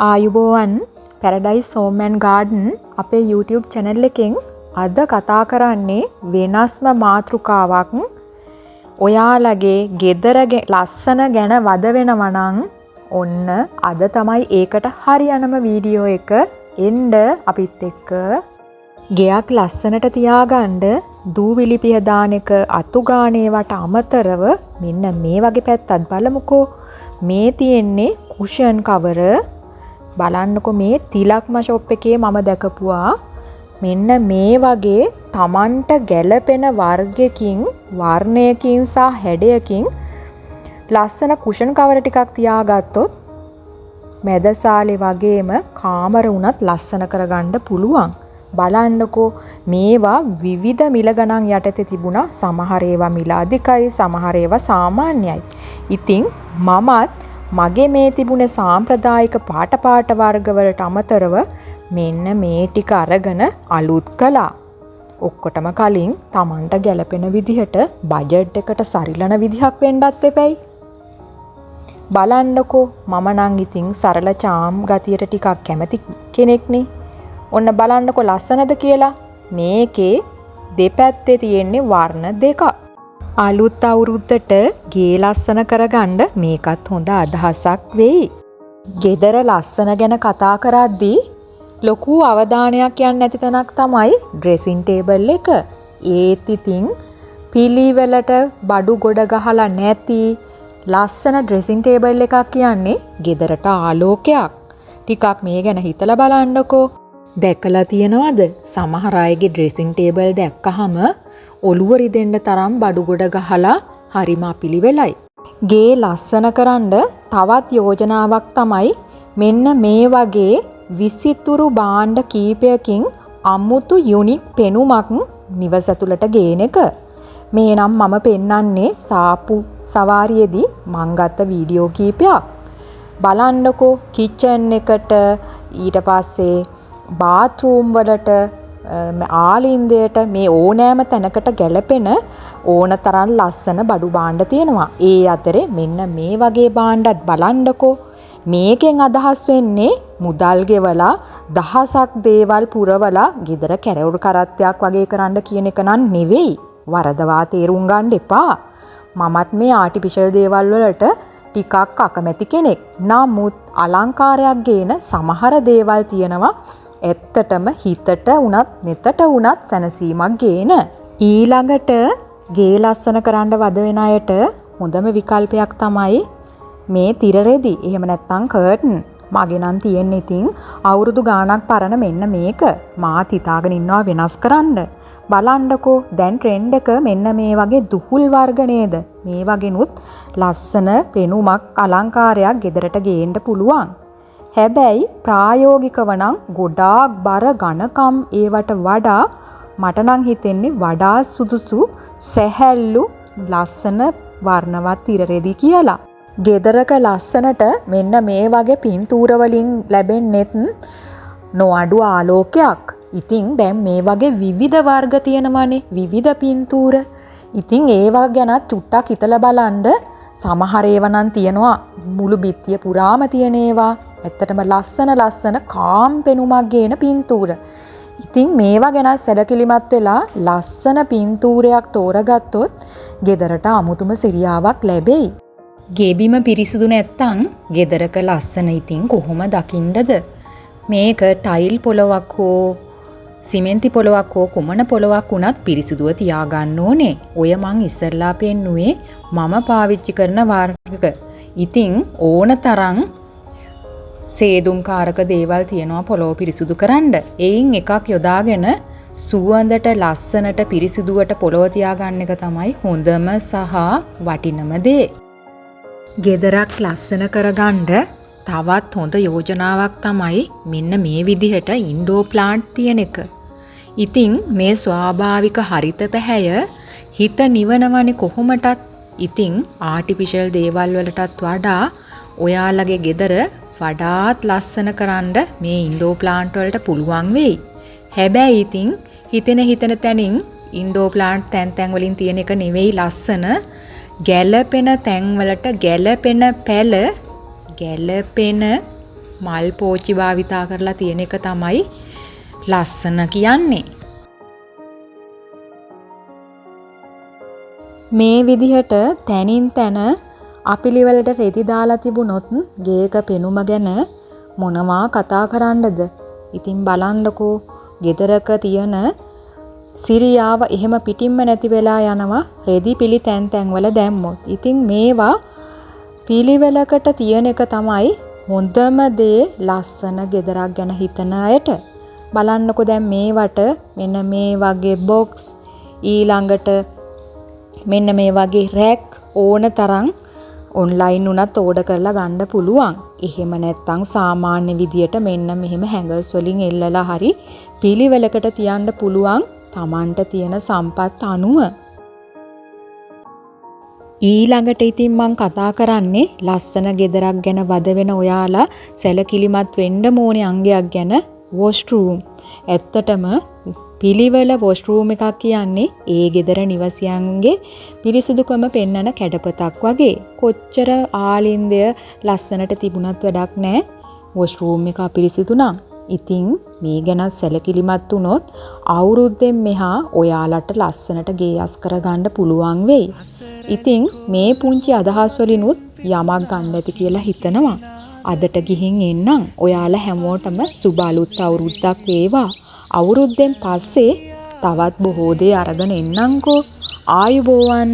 ආයුබෝවන් paradise home and garden අපේ YouTube channel එකෙන් අද කතා කරන්නේ වෙනස්ම මාතෘකාවක්. ඔයාලගේ ගෙදර ලස්සන ගැන වද වෙනවා නම් ඔන්න අද තමයි ඒකට හරියනම වීඩියෝ එක එන්න අපිත් එක්ක. ගෙයක් ලස්සනට තියාගන්න දූවිලි පිහ දාන එක අතු ගානේවට අමතරව මෙන්න මේ වගේ පැත්තත් බලමුකෝ. මේ තියෙන්නේ කුෂන් කවර. බලන්නකෝ මේ තිලක්ම ෂොප් එකේ මම දැකපුවා. මෙන්න මේ වගේ Tamanට ගැළපෙන වර්ගයකින් වර්ණයකින් සහ හැඩයකින් ලස්සන කුෂන් කවර ටිකක් තියාගත්තොත් මැදසාලේ වගේම කාමර උනත් ලස්සන කරගන්න පුළුවන්. බලන්නකෝ මේවා විවිධ මිල ගණන් යටතේ තිබුණා. සමහර ඒවා මිල අධිකයි, සමහර ඒවා සාමාන්‍යයි. ඉතින් මමත් මගේ මේ තිබුණේ සාම්ප්‍රදායික පාට වර්ග වලට අමතරව මෙන්න මේ ටික අරගෙන අලුත් කළා. ඔක්කොටම කලින් Tamanට ගැළපෙන විදිහට බජට් එකට සරිලන විදිහක් වෙන්නත් එපැයි. බලන්නකෝ මම නම් ඉතින් සරල චාම් ගතියට ටිකක් කැමති කෙනෙක්නේ. ඔන්න බලන්නකෝ ලස්සනද කියලා. මේකේ දෙපැත්තේ තියෙන්නේ වර්ණ දෙකක්. අලුත් අවුරුද්දට ගේ ලස්සන කරගන්න මේකත් හොඳ අදහසක් වෙයි. ගෙදර ලස්සන ගැන කතා කරද්දී ලොකු අවධානයක් යන්නේ නැති තැනක් තමයි ඩ්‍රෙසින් ටේබල් එක. ඒත් ඉතින් පිළිවෙලට බඩු ගොඩ ගහලා නැති ලස්සන ඩ්‍රෙසින් ටේබල් එකක් කියන්නේ ගෙදරට ආලෝකයක්. ටිකක් මේ ගැන හිතලා බලන්නකෝ. දැකලා තියනවද? සමහර අයගේ ඩ්‍රෙසින් ටේබල් දැක්කහම ඔළුව රිදෙන්න තරම් බඩු ගොඩ ගහලා හරිම අපිලිවෙලයි. ගේ ලස්සන කරන්න තවත් යෝජනාවක් තමයි මෙන්න මේ වගේ විසිතුරු භාණ්ඩ කීපයකින් අමුතු යුනික් පෙනුමක් නිවස ඇතුළට ගේන එක. මේ නම් මම පෙන්නන්නේ සාප්පු සවාරියේදී මං ගත්ත වීඩියෝ කීපයක්. බලන්නකෝ කිචන් එකට ඊට පස්සේ බාත්රූම් වලට ආලින්දයට මේ ඕනෑම තැනකට ගැලපෙන ඕන තරම් ලස්සන බඩු භාණ්ඩ තියෙනවා. ඒ අතරේ මෙන්න මේ වගේ භාණ්ඩත් බලන්නකෝ. මේකෙන් අදහස් වෙන්නේ මුදල් ගෙවලා දහසක් දේවල් පුරවලා ගෙදර කැරවුල් කරත්තයක් වගේ කරන්න කියන එක නන් නෙවෙයි. වරදවා තේරුම් ගන්න එපා. මමත් මේ ආටිෆිෂල් දේවල් වලට ටිකක් අකමැති කෙනෙක්. නමුත් අලංකාරයක් ගේන සමහර දේවල් තියෙනවා ඇත්තටම හිතට උනත් නෙතට උනත් සැනසීමක් ගේන. ඊළඟට ගේ ලස්සන කරන්න වද වෙන අයට හොඳම විකල්පයක් තමයි මේ තිර රෙදි. එහෙම නැත්නම් කර්ටන්. මගේ නම් තියෙන්නේ ඉතින් අවුරුදු ගාණක් පරණ මෙන්න මේක. මාත් හිතාගෙන ඉන්නවා වෙනස් කරන්න. බලන්නකෝ දැන් ට්‍රෙන්ඩ් එක මෙන්න මේ වගේ දුහුල් වර්ග නේද? මේ වගේනුත් ලස්සන පෙනුමක් අලංකාරයක් ගෙදරට ගේන්න පුළුවන්. හැබැයි ප්‍රායෝගිකව නම් ගොඩාක් බර ඝනකම් ඒවට වඩා මට නම් හිතෙන්නේ වඩා සුදුසු සැහැල්ලු ලස්සන වර්ණවත් තිර රෙදි කියලා. ගෙදරක ලස්සනට මෙන්න මේ වගේ පින්තූර වලින් ලැබෙන්නේත් නොඅඩු ආලෝකයක්. ඉතින් දැන් මේ වගේ විවිධ වර්ග තියෙනවානේ විවිධ පින්තූර. ඉතින් ඒවා ගැන චුට්ටක් හිතලා බලන්න. සමහර ඒවා නම් තියනවා මුළු බිත්තිය පුරාම තියෙන ඒවා. ඇත්තටම ලස්සන කාම් පෙනුමක් ගේන පින්තූර. ඉතින් මේවා ගැන සැලකිලිමත් වෙලා ලස්සන පින්තූරයක් තෝරගත්තොත් ගෙදරට අමුතුම සිරියාවක් ලැබෙයි. ගෙබිම පිරිසිදු නැත්තම් ගෙදරක ලස්සන ඉතින් කොහොම දකින්නද? මේක ටයිල් පොලවක් හෝ සිමෙන්ති පොලවක් හෝ කුමන පොලවක් වුණත් පිරිසිදුව තියාගන්න ඕනේ. ඔය මං ඉස්සරලා පෙන්නුවේ මම පාවිච්චි කරන වර්ග. ඉතින් ඕන තරම් සේදුම්කාරක දේවල් තියනවා පොළොව පිරිසිදු කරන්න. එයින් එකක් යොදාගෙන සුවඳට ලස්සනට පිරිසිදුවට පොළොව තියාගන්න එක තමයි හොඳම සහ වටිනම දේ. ගෙදරක් ලස්සන කරගන්න තවත් හොඳ යෝජනාවක් තමයි මෙන්න මේ විදිහට ඉන්ඩෝ ප්ලාන්ට් තියෙන එක. ඉතින් මේ ස්වාභාවික හරිත පැහැය හිත නිවනවනේ කොහොමටත්. ඉතින් ආටිෆිෂල් දේවල් වලටත් වඩා ඔයාලගේ ගෙදර වඩාත් ලස්සන කරන්න මේ ඉන්ඩෝ ප්ලාන්ට් වලට පුළුවන් වෙයි. හැබැයි ඉතින් හිතෙන තැනින් ඉන්ඩෝ ප්ලාන්ට් තැන් වලින් තියෙන එක නෙවෙයි ලස්සන. ගැළපෙන තැන් වලට ගැළපෙන පැල ගැළපෙන මල් පෝච්චි භාවිතා කරලා තියෙන එක තමයි ලස්සන කියන්නේ. මේ විදිහට තැනින් තැන අපිලිවලට රෙදි දාලා තිබුණොත් ගේක පෙනුම ගැන මොනවා කතා කරන්නද? ඉතින් බලන්නකෝ ගෙදරක තියෙන සිරියාව එහෙම පිටින්ම නැති වෙලා යනවා රෙදි පිලි තැන් තැන්වල දැම්මොත්. ඉතින් මේවා පිළිවෙලකට තියෙන එක තමයි හොඳම දේ ලස්සන ගෙදරක් ගැන හිතන අයට. බලන්නකෝ දැන් මේවට මෙන්න මේ වගේ බොක්ස් ඊළඟට මෙන්න මේ වගේ රැක් ඕන තරම් ඔන්ලයින් උනත් ඕඩර් කරලා ගන්න පුළුවන්. එහෙම නැත්නම් සාමාන්‍ය විදියට මෙන්න මෙහෙම හැංගර්ස් වලින් එල්ලලා හරි පිළිවෙලකට තියන්න පුළුවන් Tamanට තියෙන සම්පත් අනුව. ඊළඟට ඉතින් මම කතා කරන්නේ ලස්සන ගෙදරක් ගැන වද වෙන ඔයාලා සැලකිලිමත් වෙන්න ඕනේ අංගයක් ගැන වොෂ්රූම්. ඇත්තටම පිළිවෙල වොෂ්රූම් එකක් කියන්නේ ඒ ගෙදර නිවසියන්ගේ පිරිසිදුකම පෙන්වන කැඩපතක් වගේ. කොච්චර ආලින්දය ලස්සනට තිබුණත් වැඩක් නැහැ වොෂ්රූම් එක අපිරිසිදු නම්. ඉතින් මේ ගැන සැලකිලිමත් වුණොත් අවුරුද්දෙන් මෙහා ඔයාලට ලස්සනට ගේ අස් කරගන්න පුළුවන් වෙයි. ඉතින් මේ පුංචි අදහස් වලිනුත් යමක් ගන්න ඇති කියලා හිතනවා. අදට ගිහින් එන්නම්. ඔයාලා හැමෝටම සුබ අලුත් අවුරුද්දක් වේවා. අවුරුද්දෙන් පස්සේ තවත් බොහෝ දේ අරගෙන එන්නම්කෝ. ආයුබෝවන්.